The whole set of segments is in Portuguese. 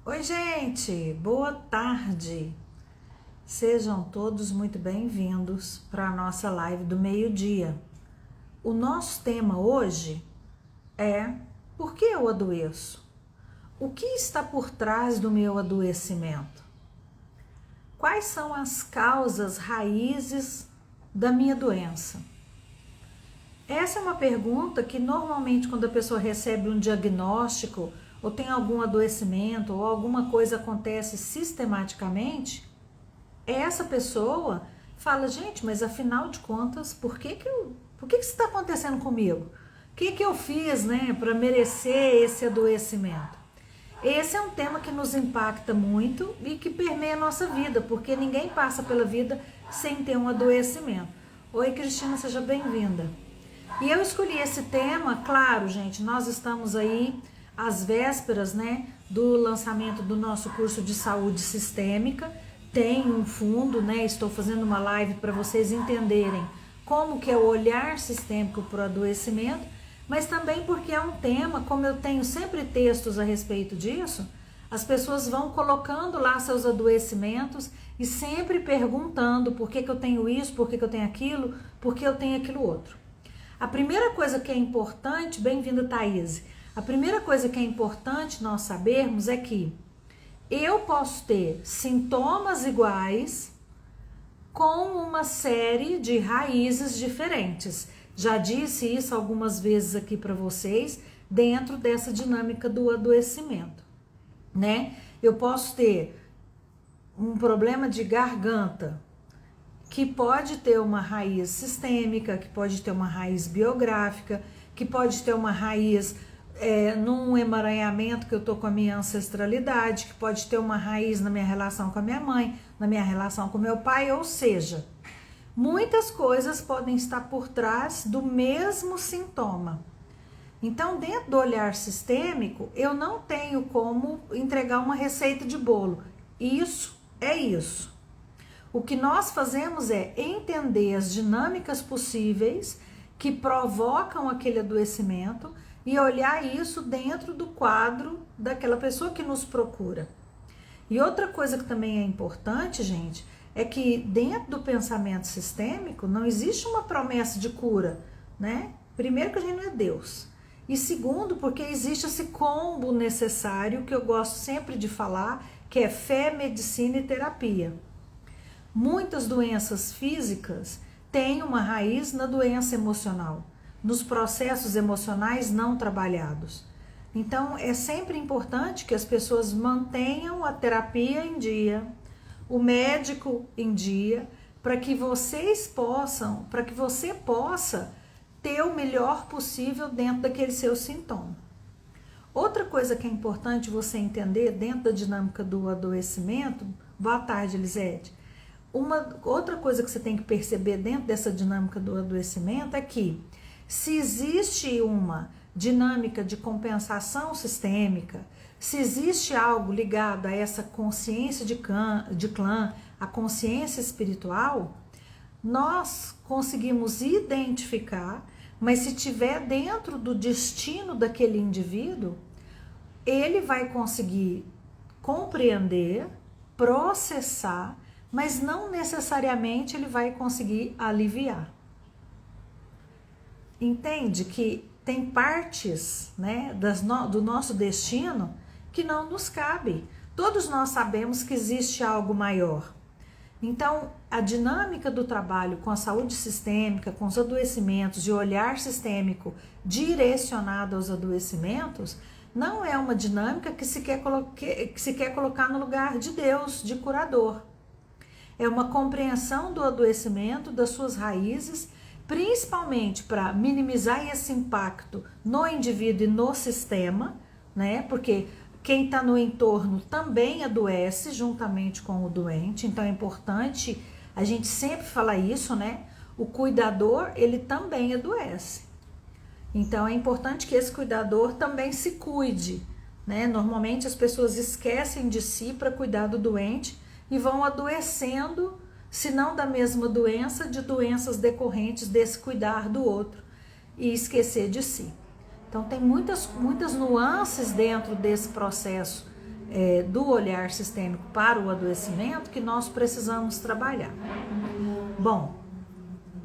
Oi, gente, boa tarde. Sejam todos muito bem-vindos para a nossa live do meio-dia. O nosso tema hoje é: por que eu adoeço? O que está por trás do meu adoecimento? Quais são as causas raízes da minha doença? Essa é uma pergunta que normalmente quando a pessoa recebe um diagnóstico ou tem algum adoecimento ou alguma coisa acontece sistematicamente, essa pessoa fala: gente, mas afinal de contas, por que isso está acontecendo comigo? O que eu fiz, né, para merecer esse adoecimento? Esse é um tema que nos impacta muito e que permeia a nossa vida, porque ninguém passa pela vida sem ter um adoecimento. Oi, Cristina, seja bem-vinda. E eu escolhi esse tema, claro, gente, nós estamos aí às vésperas, né, do lançamento do nosso curso de saúde sistêmica. Tem um fundo, né, estou fazendo uma live para vocês entenderem como que é o olhar sistêmico para o adoecimento, mas também porque é um tema, como eu tenho sempre textos a respeito disso, as pessoas vão colocando lá seus adoecimentos e sempre perguntando por que eu tenho isso, por que eu tenho aquilo, por que eu tenho aquilo outro. A primeira coisa que é importante, bem-vinda Thaís, a primeira coisa que é importante nós sabermos é que eu posso ter sintomas iguais com uma série de raízes diferentes. Já disse isso algumas vezes aqui para vocês, dentro dessa dinâmica do adoecimento, né? Eu posso ter um problema de garganta, que pode ter uma raiz sistêmica, que pode ter uma raiz biográfica, que pode ter uma raiz num emaranhamento que eu tô com a minha ancestralidade, que pode ter uma raiz na minha relação com a minha mãe, na minha relação com meu pai, ou seja, muitas coisas podem estar por trás do mesmo sintoma. Então, dentro do olhar sistêmico, eu não tenho como entregar uma receita de bolo. Isso é isso. O que nós fazemos é entender as dinâmicas possíveis que provocam aquele adoecimento e olhar isso dentro do quadro daquela pessoa que nos procura. E outra coisa que também é importante, gente, é que dentro do pensamento sistêmico não existe uma promessa de cura, né? Primeiro que a gente não é Deus. E segundo, porque existe esse combo necessário que eu gosto sempre de falar, que é fé, medicina e terapia. Muitas doenças físicas têm uma raiz na doença emocional, nos processos emocionais não trabalhados. Então, é sempre importante que as pessoas mantenham a terapia em dia, o médico em dia, para que você possa ter o melhor possível dentro daquele seu sintoma. Outra coisa que é importante você entender dentro da dinâmica do adoecimento, boa tarde, Elisete. Outra coisa que você tem que perceber dentro dessa dinâmica do adoecimento é que se existe uma dinâmica de compensação sistêmica, se existe algo ligado a essa consciência de clã, a consciência espiritual, nós conseguimos identificar, mas se tiver dentro do destino daquele indivíduo, ele vai conseguir compreender, processar, mas não necessariamente ele vai conseguir aliviar. Entende que tem partes, né, do nosso destino que não nos cabe. Todos nós sabemos que existe algo maior. Então, a dinâmica do trabalho com a saúde sistêmica, com os adoecimentos e o olhar sistêmico direcionado aos adoecimentos, não é uma dinâmica que se quer colocar no lugar de Deus, de curador. É uma compreensão do adoecimento, das suas raízes, principalmente para minimizar esse impacto no indivíduo e no sistema, né? Porque quem está no entorno também adoece juntamente com o doente, então é importante a gente sempre falar isso, né? O cuidador, ele também adoece. Então é importante que esse cuidador também se cuide, né? Normalmente as pessoas esquecem de si para cuidar do doente e vão adoecendo, se não da mesma doença, de doenças decorrentes desse cuidar do outro e esquecer de si. Então tem muitas nuances dentro desse processo do olhar sistêmico para o adoecimento que nós precisamos trabalhar. Bom,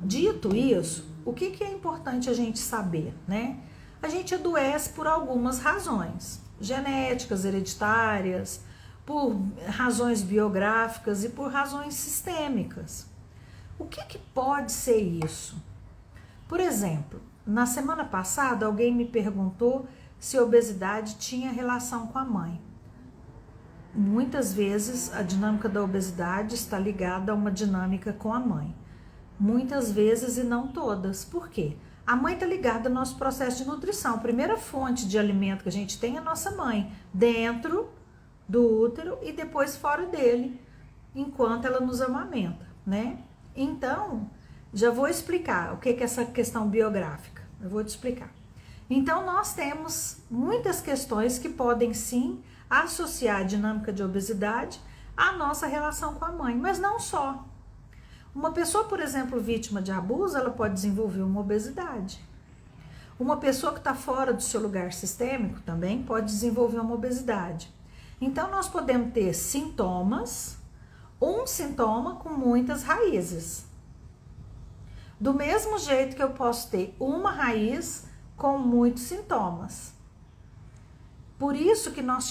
dito isso, o que é importante a gente saber, né? A gente adoece por algumas razões, genéticas, hereditárias, por razões biográficas e por razões sistêmicas. O que pode ser isso? Por exemplo, na semana passada alguém me perguntou se a obesidade tinha relação com a mãe. Muitas vezes a dinâmica da obesidade está ligada a uma dinâmica com a mãe. Muitas vezes e não todas. Por quê? A mãe está ligada ao nosso processo de nutrição. A primeira fonte de alimento que a gente tem é a nossa mãe, dentro do útero e depois fora dele, enquanto ela nos amamenta, né? Então, já vou explicar o que é essa questão biográfica. Eu vou te explicar. Então, nós temos muitas questões que podem sim associar a dinâmica de obesidade à nossa relação com a mãe, mas não só. Uma pessoa, por exemplo, vítima de abuso, ela pode desenvolver uma obesidade. Uma pessoa que está fora do seu lugar sistêmico também pode desenvolver uma obesidade. Então, nós podemos ter sintomas, um sintoma com muitas raízes. Do mesmo jeito que eu posso ter uma raiz com muitos sintomas. Por isso que nós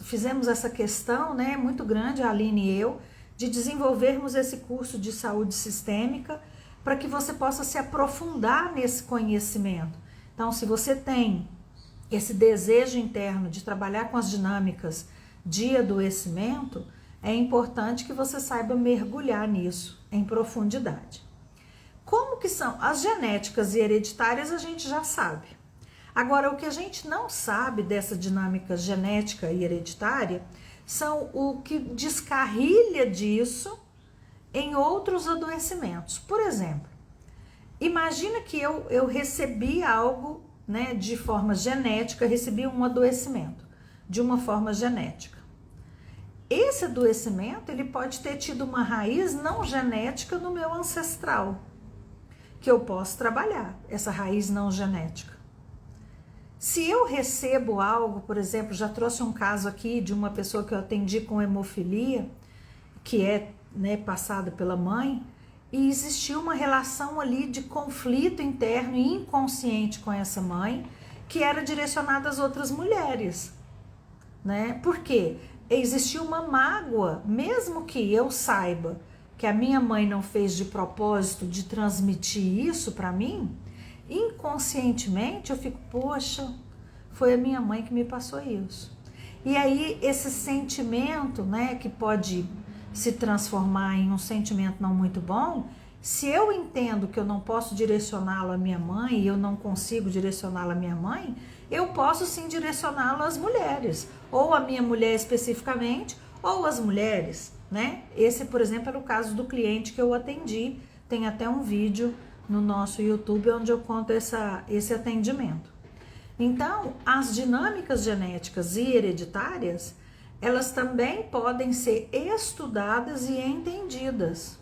fizemos essa questão, né, muito grande, a Aline e eu, de desenvolvermos esse curso de saúde sistêmica para que você possa se aprofundar nesse conhecimento. Então, se você tem esse desejo interno de trabalhar com as dinâmicas de adoecimento, é importante que você saiba mergulhar nisso em profundidade. Como que são? As genéticas e hereditárias a gente já sabe. Agora, o que a gente não sabe dessa dinâmica genética e hereditária são o que descarrilha disso em outros adoecimentos. Por exemplo, imagina que eu recebi algo, né, de forma genética, recebi um adoecimento de uma forma genética. Esse adoecimento, ele pode ter tido uma raiz não genética no meu ancestral, que eu posso trabalhar, essa raiz não genética. Se eu recebo algo, por exemplo, já trouxe um caso aqui de uma pessoa que eu atendi com hemofilia, que é, né, passada pela mãe, e existiu uma relação ali de conflito interno e inconsciente com essa mãe, que era direcionada às outras mulheres, né? Por quê? Existiu uma mágoa, mesmo que eu saiba que a minha mãe não fez de propósito de transmitir isso para mim, inconscientemente eu fico, poxa, foi a minha mãe que me passou isso. E aí esse sentimento, né, que pode se transformar em um sentimento não muito bom, se eu entendo que eu não posso direcioná-lo à minha mãe e eu não consigo direcioná-lo à minha mãe, eu posso sim direcioná-lo às mulheres, ou à minha mulher especificamente, ou às mulheres, né? Esse, por exemplo, era o caso do cliente que eu atendi, tem até um vídeo no nosso YouTube onde eu conto esse atendimento. Então, as dinâmicas genéticas e hereditárias, elas também podem ser estudadas e entendidas.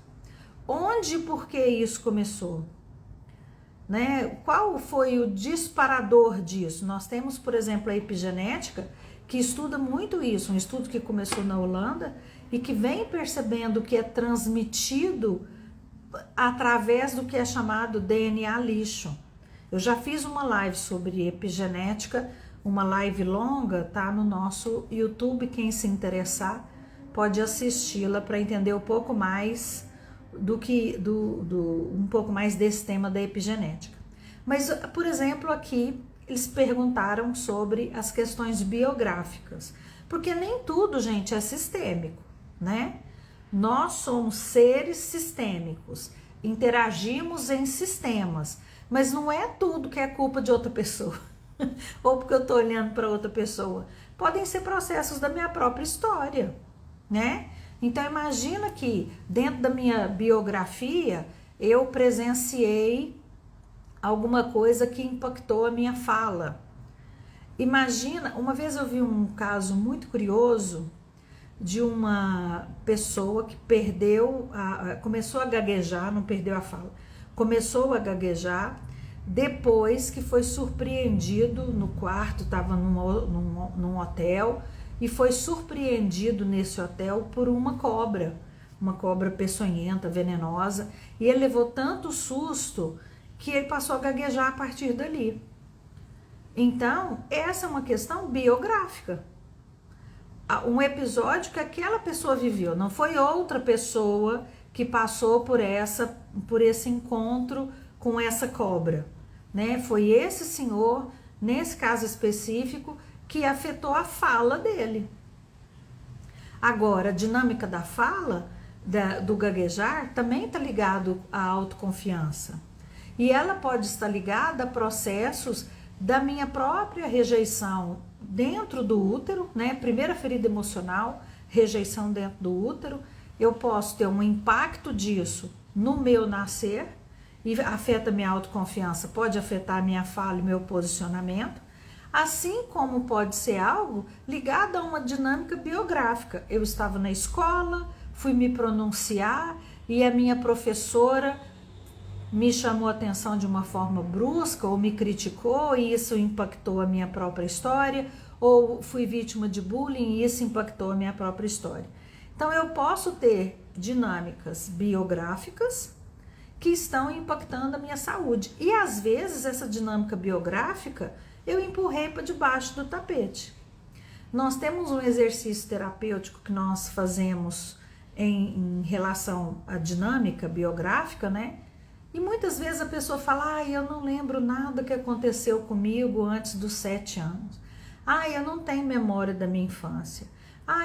Onde e por que isso começou? Né? Qual foi o disparador disso? Nós temos, por exemplo, a epigenética, que estuda muito isso, um estudo que começou na Holanda e que vem percebendo que é transmitido através do que é chamado DNA lixo. Eu já fiz uma live sobre epigenética, uma live longa, tá no nosso YouTube, quem se interessar pode assisti-la para entender um pouco mais um pouco mais desse tema da epigenética. Mas, por exemplo, aqui eles perguntaram sobre as questões biográficas, porque nem tudo, gente, é sistêmico, né? Nós somos seres sistêmicos, interagimos em sistemas, mas não é tudo que é culpa de outra pessoa, ou porque eu estou olhando para outra pessoa. Podem ser processos da minha própria história, né? Então imagina que dentro da minha biografia eu presenciei alguma coisa que impactou a minha fala. Imagina, uma vez eu vi um caso muito curioso de uma pessoa que começou a gaguejar, não perdeu a fala, começou a gaguejar depois que foi surpreendido no quarto, estava num hotel, e foi surpreendido nesse hotel por uma cobra peçonhenta, venenosa, e ele levou tanto susto que ele passou a gaguejar a partir dali. Então, essa é uma questão biográfica. Um episódio que aquela pessoa viveu, não foi outra pessoa que passou por esse encontro com essa cobra, né? Foi esse senhor, nesse caso específico, que afetou a fala dele. Agora, a dinâmica da fala, do gaguejar, também está ligado à autoconfiança. E ela pode estar ligada a processos da minha própria rejeição dentro do útero, né? Primeira ferida emocional, rejeição dentro do útero. Eu posso ter um impacto disso no meu nascer e afeta minha autoconfiança, pode afetar minha fala e meu posicionamento, assim como pode ser algo ligado a uma dinâmica biográfica. Eu estava na escola, fui me pronunciar e a minha professora me chamou a atenção de uma forma brusca ou me criticou e isso impactou a minha própria história, ou fui vítima de bullying e isso impactou a minha própria história. Então eu posso ter dinâmicas biográficas que estão impactando a minha saúde e às vezes essa dinâmica biográfica eu empurrei para debaixo do tapete. Nós temos um exercício terapêutico que nós fazemos em relação à dinâmica biográfica, né? E muitas vezes a pessoa fala, eu não lembro nada que aconteceu comigo antes dos 7 anos. Eu não tenho memória da minha infância.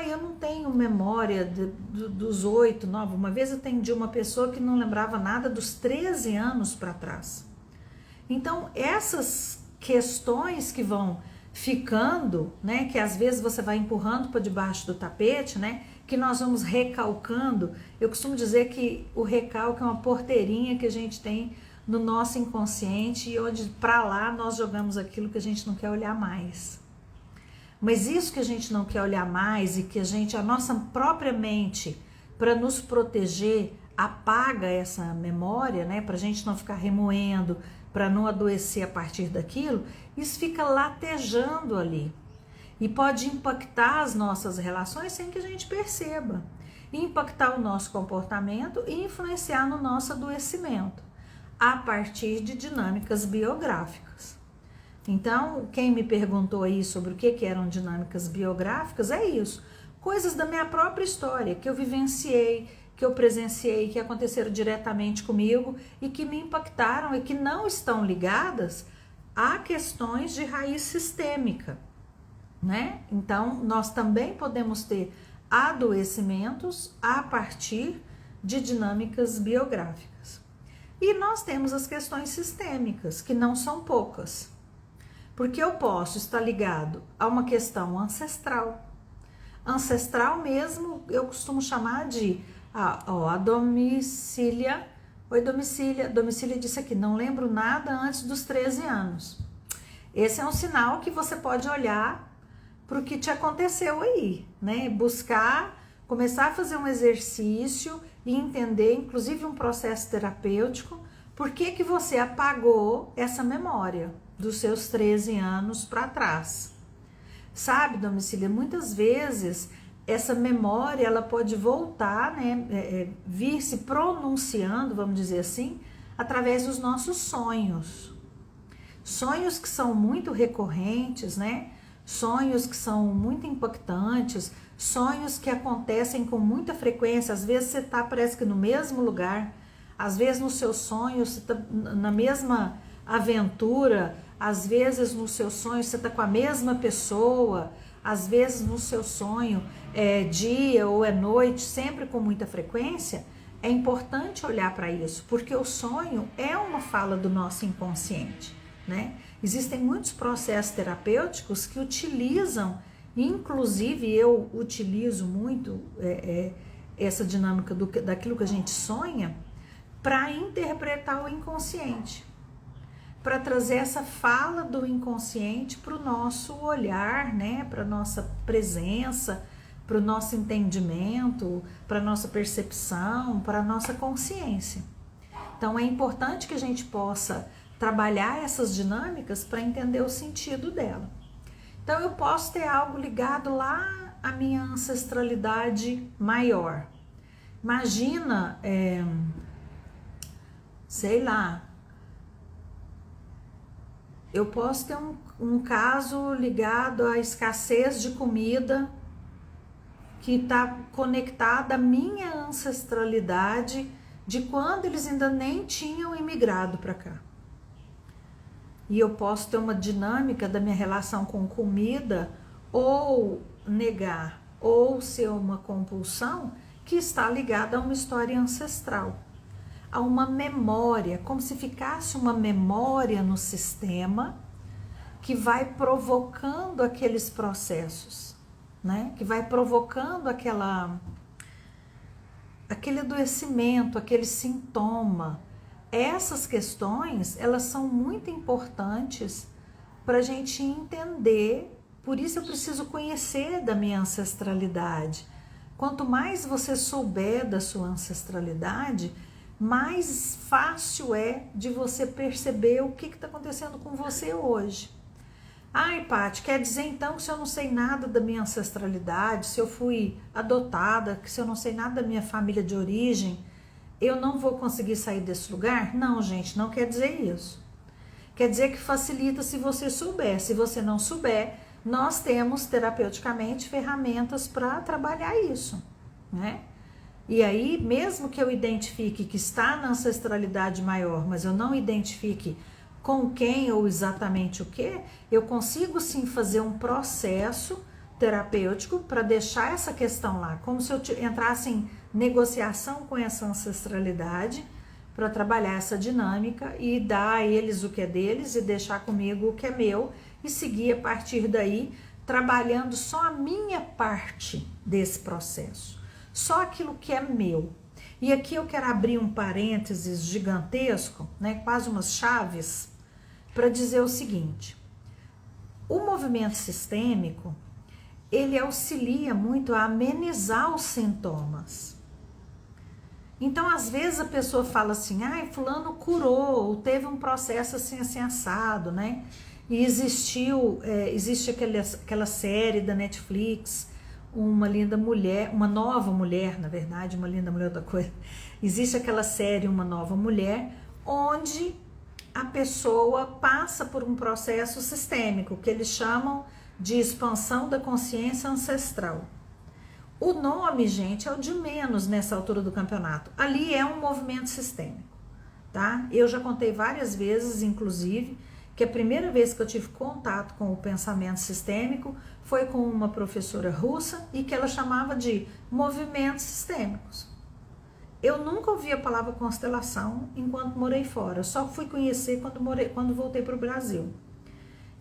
Eu não tenho memória dos 8, 9. Uma vez eu atendi uma pessoa que não lembrava nada dos 13 anos para trás. Então, essas questões que vão ficando, né, que às vezes você vai empurrando para debaixo do tapete, né, que nós vamos recalcando. Eu costumo dizer que o recalque é uma porteirinha que a gente tem no nosso inconsciente e onde para lá nós jogamos aquilo que a gente não quer olhar mais. Mas isso que a gente não quer olhar mais e que a nossa própria mente, para nos proteger, apaga essa memória, né, para a gente não ficar remoendo, para não adoecer a partir daquilo, isso fica latejando ali. E pode impactar as nossas relações sem que a gente perceba. Impactar o nosso comportamento e influenciar no nosso adoecimento, a partir de dinâmicas biográficas. Então, quem me perguntou aí sobre o que eram dinâmicas biográficas, é isso. Coisas da minha própria história, que eu vivenciei, que eu presenciei, que aconteceram diretamente comigo e que me impactaram e que não estão ligadas a questões de raiz sistêmica, né? Então, nós também podemos ter adoecimentos a partir de dinâmicas biográficas. E nós temos as questões sistêmicas, que não são poucas. Porque eu posso estar ligado a uma questão ancestral. Ancestral mesmo, eu costumo chamar de a Domicília. Oi, Domicília. Domicília disse aqui, não lembro nada antes dos 13 anos. Esse é um sinal que você pode olhar para o que te aconteceu aí, né? Buscar, começar a fazer um exercício e entender, inclusive um processo terapêutico, por que você apagou essa memória dos seus 13 anos para trás. Sabe, Domicília, muitas vezes essa memória ela pode voltar, né, vir se pronunciando, vamos dizer assim, através dos nossos sonhos. Sonhos que são muito recorrentes, né? Sonhos que são muito impactantes, sonhos que acontecem com muita frequência. Às vezes você parece que no mesmo lugar, às vezes no seu sonho você está na mesma aventura, às vezes no seu sonho você está com a mesma pessoa, às vezes no seu sonho é dia ou é noite, sempre com muita frequência. É importante olhar para isso, porque o sonho é uma fala do nosso inconsciente, né? Existem muitos processos terapêuticos que utilizam, inclusive eu utilizo muito essa dinâmica daquilo que a gente sonha para interpretar o inconsciente, para trazer essa fala do inconsciente para o nosso olhar, né? Para a nossa presença, para o nosso entendimento, para a nossa percepção, para a nossa consciência. Então é importante que a gente possa trabalhar essas dinâmicas para entender o sentido dela. Então eu posso ter algo ligado lá à minha ancestralidade maior. Imagina, sei lá, eu posso ter um caso ligado à escassez de comida que está conectada à minha ancestralidade de quando eles ainda nem tinham imigrado para cá. E eu posso ter uma dinâmica da minha relação com comida ou negar ou ser uma compulsão que está ligada a uma história ancestral, a uma memória, como se ficasse uma memória no sistema que vai provocando aqueles processos, né? Que vai provocando aquele adoecimento, aquele sintoma. Essas questões, elas são muito importantes para a gente entender, por isso eu preciso conhecer da minha ancestralidade. Quanto mais você souber da sua ancestralidade, mais fácil é de você perceber o que está acontecendo com você hoje. Ai, Paty, quer dizer então que se eu não sei nada da minha ancestralidade, se eu fui adotada, que se eu não sei nada da minha família de origem, eu não vou conseguir sair desse lugar? Não, gente, não quer dizer isso. Quer dizer que facilita se você souber. Se você não souber, nós temos terapeuticamente ferramentas para trabalhar isso, né? E aí, mesmo que eu identifique que está na ancestralidade maior, mas eu não identifique com quem ou exatamente o que, eu consigo sim fazer um processo terapêutico para deixar essa questão lá, como se eu entrasse em negociação com essa ancestralidade para trabalhar essa dinâmica e dar a eles o que é deles e deixar comigo o que é meu e seguir a partir daí, trabalhando só a minha parte desse processo, só aquilo que é meu. E aqui eu quero abrir um parênteses gigantesco, né, quase umas chaves, para dizer o seguinte: o movimento sistêmico, ele auxilia muito a amenizar os sintomas. Então, às vezes a pessoa fala assim, fulano curou, ou teve um processo assim assado, né? E existe aquela série da Netflix, Uma Linda Mulher, Uma Nova Mulher, na verdade, Uma Linda Mulher é outra coisa. Existe aquela série Uma Nova Mulher, onde a pessoa passa por um processo sistêmico, que eles chamam de expansão da consciência ancestral. O nome, gente, é o de menos nessa altura do campeonato. Ali é um movimento sistêmico, tá? Eu já contei várias vezes, inclusive, que a primeira vez que eu tive contato com o pensamento sistêmico foi com uma professora russa e que ela chamava de movimentos sistêmicos. Eu nunca ouvi a palavra constelação enquanto morei fora, só fui conhecer quando voltei para o Brasil.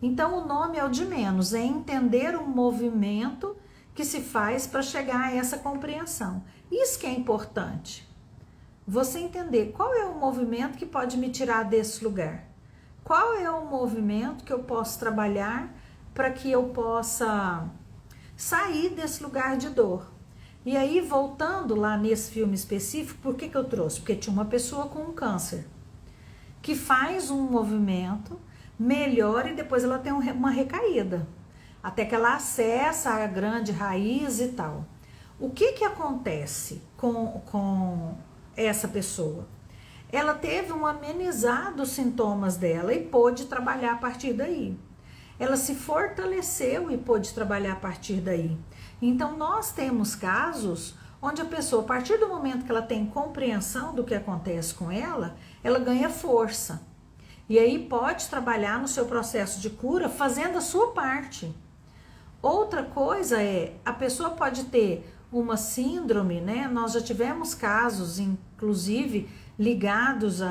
Então o nome é o de menos, é entender um movimento que se faz para chegar a essa compreensão. Isso que é importante, você entender qual é o movimento que pode me tirar desse lugar. Qual é o movimento que eu posso trabalhar para que eu possa sair desse lugar de dor? E aí, voltando lá nesse filme específico, por que eu trouxe? Porque tinha uma pessoa com um câncer que faz um movimento, melhora e depois ela tem uma recaída, até que ela acessa a grande raiz e tal. O que acontece com essa pessoa? Ela teve um amenizar dos sintomas dela e pôde trabalhar a partir daí. Ela se fortaleceu e pôde trabalhar a partir daí. Então, nós temos casos onde a pessoa, a partir do momento que ela tem compreensão do que acontece com ela ganha força. E aí pode trabalhar no seu processo de cura fazendo a sua parte. Outra coisa é, a pessoa pode ter uma síndrome, né? Nós já tivemos casos, inclusive, ligados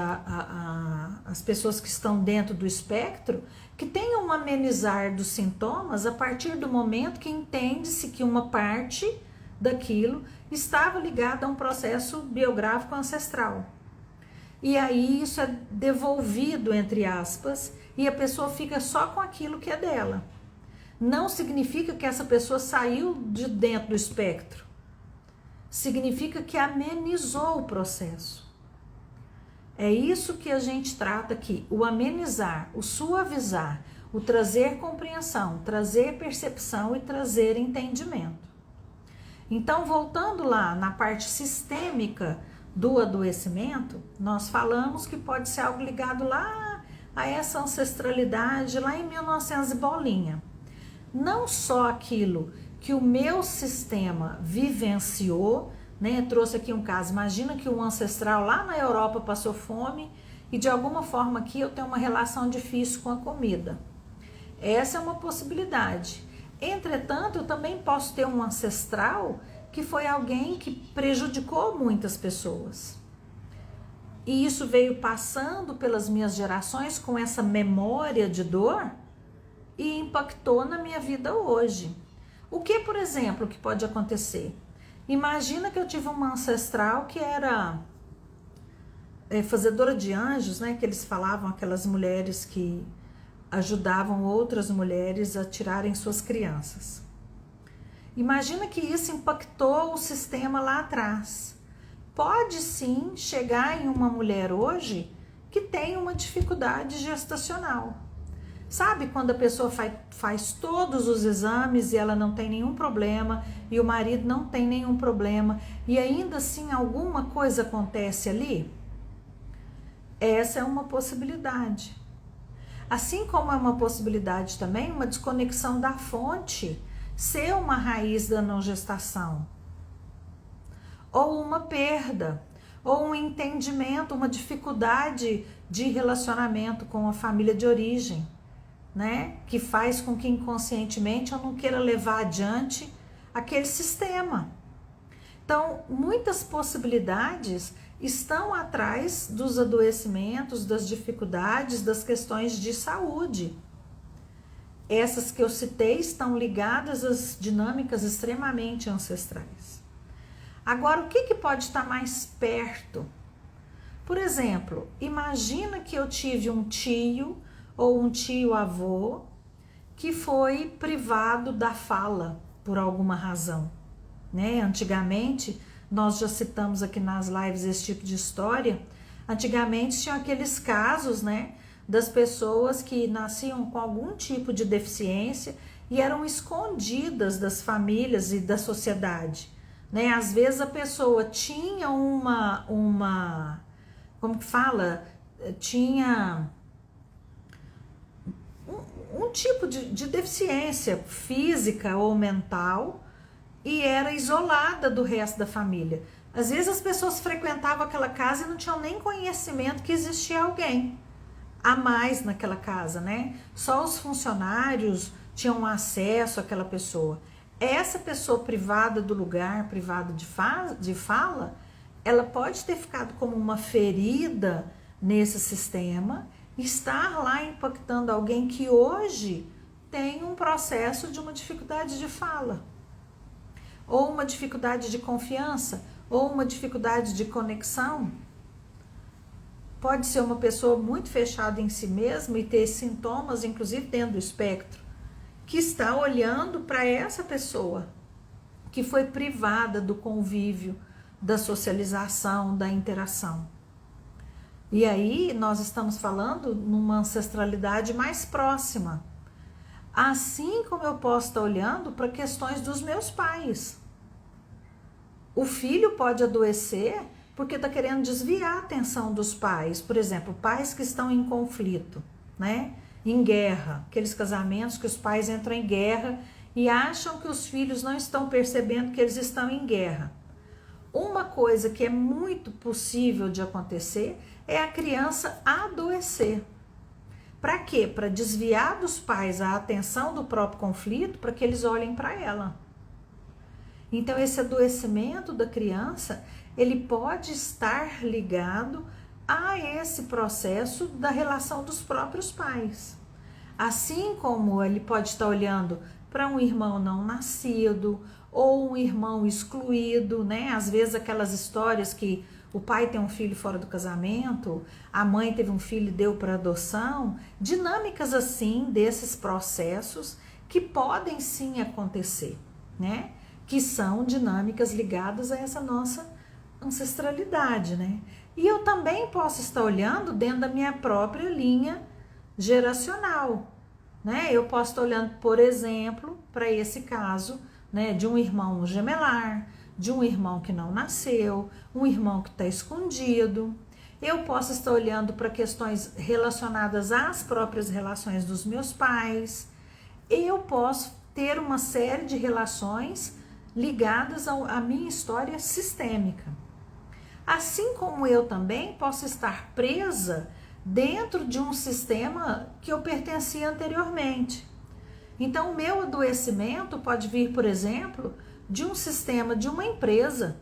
às pessoas que estão dentro do espectro, que tenham um amenizar dos sintomas a partir do momento que entende-se que uma parte daquilo estava ligada a um processo biográfico ancestral. E aí isso é devolvido, entre aspas, e a pessoa fica só com aquilo que é dela. Não significa que essa pessoa saiu de dentro do espectro. Significa que amenizou o processo. É isso que a gente trata aqui, o amenizar, o suavizar, o trazer compreensão, trazer percepção e trazer entendimento. Então, voltando lá na parte sistêmica do adoecimento, nós falamos que pode ser algo ligado lá a essa ancestralidade, lá em 1900 e bolinha. Não só aquilo que o meu sistema vivenciou, né? Trouxe aqui um caso, imagina que um ancestral lá na Europa passou fome e de alguma forma aqui eu tenho uma relação difícil com a comida. Essa é uma possibilidade. Entretanto, eu também posso ter um ancestral que foi alguém que prejudicou muitas pessoas. E isso veio passando pelas minhas gerações com essa memória de dor e impactou na minha vida hoje. O que, por exemplo, que pode acontecer? Imagina que eu tive uma ancestral que era fazedora de anjos, né? Que eles falavam, aquelas mulheres que ajudavam outras mulheres a tirarem suas crianças. Imagina que isso impactou o sistema lá atrás. Pode sim chegar em uma mulher hoje que tem uma dificuldade gestacional. Sabe quando a pessoa faz todos os exames e ela não tem nenhum problema e o marido não tem nenhum problema e ainda assim alguma coisa acontece ali? Essa é uma possibilidade. Assim como é uma possibilidade também uma desconexão da fonte ser uma raiz da não gestação, ou uma perda, ou um entendimento, uma dificuldade de relacionamento com a família de origem, né? Que faz com que inconscientemente eu não queira levar adiante aquele sistema. Então, muitas possibilidades estão atrás dos adoecimentos, das dificuldades, das questões de saúde. Essas que eu citei estão ligadas às dinâmicas extremamente ancestrais. Agora, o que pode estar mais perto? Por exemplo, imagina que eu tive um tio ou um tio-avô que foi privado da fala por alguma razão, né? Antigamente, nós já citamos aqui nas lives esse tipo de história, antigamente tinham aqueles casos, né, das pessoas que nasciam com algum tipo de deficiência e eram escondidas das famílias e da sociedade, né? Às vezes a pessoa tinha como que fala? Tinha um tipo de deficiência física ou mental e era isolada do resto da família. Às vezes as pessoas frequentavam aquela casa e não tinham nem conhecimento que existia alguém a mais naquela casa, né? Só os funcionários tinham acesso àquela pessoa. Essa pessoa privada do lugar, privada de fala, ela pode ter ficado como uma ferida nesse sistema e estar lá impactando alguém que hoje tem um processo de uma dificuldade de fala, ou uma dificuldade de confiança, ou uma dificuldade de conexão. Pode ser uma pessoa muito fechada em si mesma e ter sintomas, inclusive dentro do espectro, que está olhando para essa pessoa que foi privada do convívio, da socialização, da interação. E aí nós estamos falando numa ancestralidade mais próxima. Assim como eu posso estar olhando para questões dos meus pais. O filho pode adoecer porque está querendo desviar a atenção dos pais. Por exemplo, pais que estão em conflito, né? Em guerra, aqueles casamentos que os pais entram em guerra e acham que os filhos não estão percebendo que eles estão em guerra. Uma coisa que é muito possível de acontecer é a criança adoecer. Para quê? Para desviar dos pais a atenção do próprio conflito, para que eles olhem para ela. Então, esse adoecimento da criança, ele pode estar ligado a esse processo da relação dos próprios pais. Assim como ele pode estar olhando para um irmão não nascido ou um irmão excluído, né? Às vezes aquelas histórias que o pai tem um filho fora do casamento, a mãe teve um filho e deu para adoção, dinâmicas assim desses processos que podem sim acontecer, né? Que são dinâmicas ligadas a essa nossa ancestralidade, né? E eu também posso estar olhando dentro da minha própria linha geracional, né? Eu posso estar olhando, por exemplo, para esse caso, né, de um irmão gemelar, de um irmão que não nasceu, um irmão que está escondido. Eu posso estar olhando para questões relacionadas às próprias relações dos meus pais. Eu posso ter uma série de relações ligadas à minha história sistêmica. Assim como eu também posso estar presa dentro de um sistema que eu pertencia anteriormente. Então, o meu adoecimento pode vir, por exemplo, de um sistema, de uma empresa,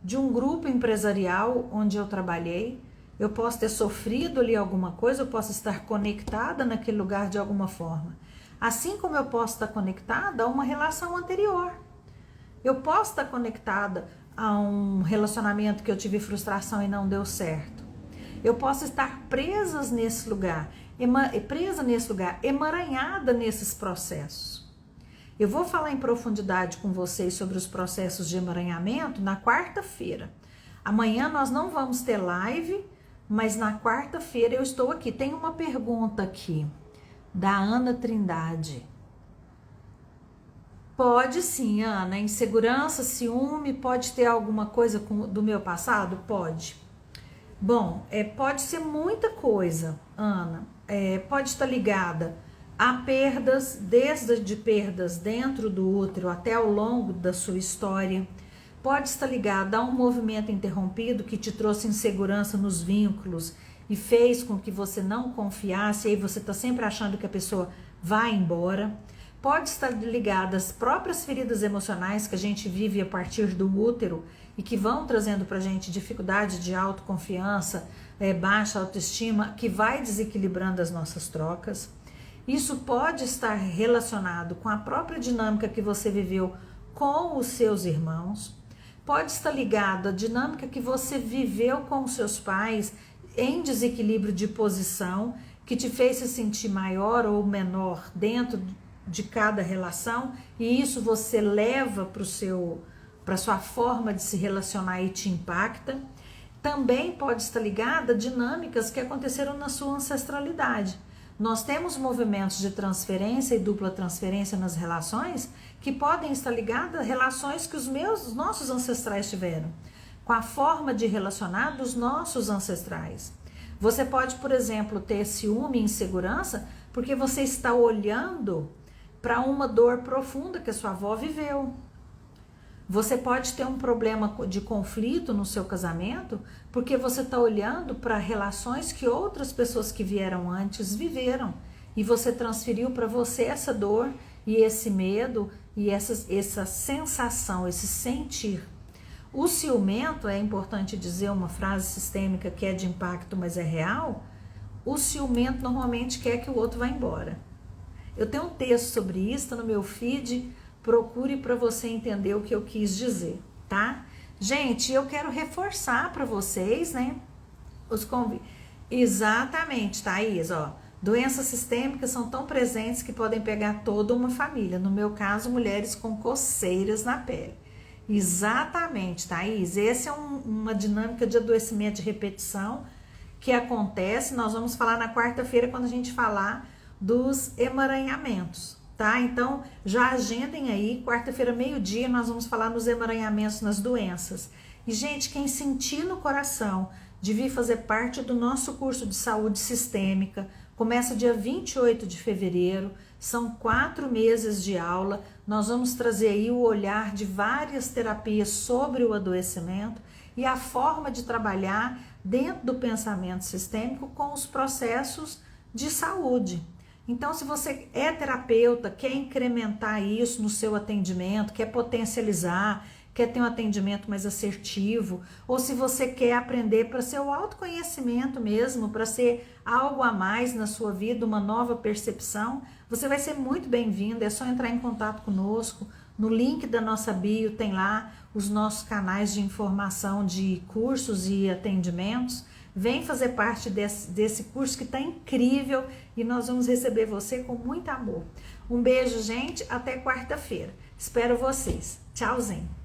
de um grupo empresarial onde eu trabalhei. Eu posso ter sofrido ali alguma coisa, eu posso estar conectada naquele lugar de alguma forma. Assim como eu posso estar conectada a uma relação anterior. Eu posso estar conectada a um relacionamento que eu tive frustração e não deu certo. Eu posso estar presa nesse lugar, emaranhada nesses processos. Eu vou falar em profundidade com vocês sobre os processos de emaranhamento na quarta-feira. Amanhã nós não vamos ter live, mas na quarta-feira eu estou aqui. Tem uma pergunta aqui, da Ana Trindade. Pode sim, Ana. Insegurança, ciúme, pode ter alguma coisa do meu passado? Pode. Bom, pode ser muita coisa, Ana. Pode estar ligada a perdas, desde perdas dentro do útero até ao longo da sua história. Pode estar ligada a um movimento interrompido que te trouxe insegurança nos vínculos e fez com que você não confiasse, e aí você está sempre achando que a pessoa vai embora. Pode estar ligada às próprias feridas emocionais que a gente vive a partir do útero e que vão trazendo para a gente dificuldade de autoconfiança, baixa autoestima, que vai desequilibrando as nossas trocas. Isso pode estar relacionado com a própria dinâmica que você viveu com os seus irmãos. Pode estar ligado à dinâmica que você viveu com os seus pais em desequilíbrio de posição, que te fez se sentir maior ou menor dentro de cada relação, e isso você leva para a sua forma de se relacionar e te impacta. Também pode estar ligada a dinâmicas que aconteceram na sua ancestralidade. Nós temos movimentos de transferência e dupla transferência nas relações que podem estar ligadas a relações que os nossos ancestrais tiveram, com a forma de relacionar dos nossos ancestrais. Você pode, por exemplo, ter ciúme e insegurança porque você está olhando para uma dor profunda que a sua avó viveu. Você pode ter um problema de conflito no seu casamento porque você está olhando para relações que outras pessoas que vieram antes viveram e você transferiu para você essa dor e esse medo e essa sensação, esse sentir. O ciumento, é importante dizer uma frase sistêmica que é de impacto, mas é real. O ciumento normalmente quer que o outro vá embora. Eu tenho um texto sobre isso, tá no meu feed, procure para você entender o que eu quis dizer, tá? Gente, eu quero reforçar para vocês, né, os convites. Exatamente, Thaís, ó. Doenças sistêmicas são tão presentes que podem pegar toda uma família. No meu caso, mulheres com coceiras na pele. Exatamente, Thaís. Essa é uma dinâmica de adoecimento de repetição que acontece. Nós vamos falar na quarta-feira quando a gente falar dos emaranhamentos, tá? Então, já agendem aí, quarta-feira, meio-dia, nós vamos falar nos emaranhamentos nas doenças. E, gente, quem sentir no coração de vir fazer parte do nosso curso de saúde sistêmica, começa dia 28 de fevereiro, são 4 meses de aula, nós vamos trazer aí o olhar de várias terapias sobre o adoecimento e a forma de trabalhar dentro do pensamento sistêmico com os processos de saúde. Então, se você é terapeuta, quer incrementar isso no seu atendimento, quer potencializar, quer ter um atendimento mais assertivo, ou se você quer aprender para ser o autoconhecimento mesmo, para ser algo a mais na sua vida, uma nova percepção, você vai ser muito bem-vindo. É só entrar em contato conosco. No link da nossa bio tem lá os nossos canais de informação de cursos e atendimentos. Vem fazer parte desse curso que está incrível e nós vamos receber você com muito amor. Um beijo, gente. Até quarta-feira. Espero vocês. Tchauzinho.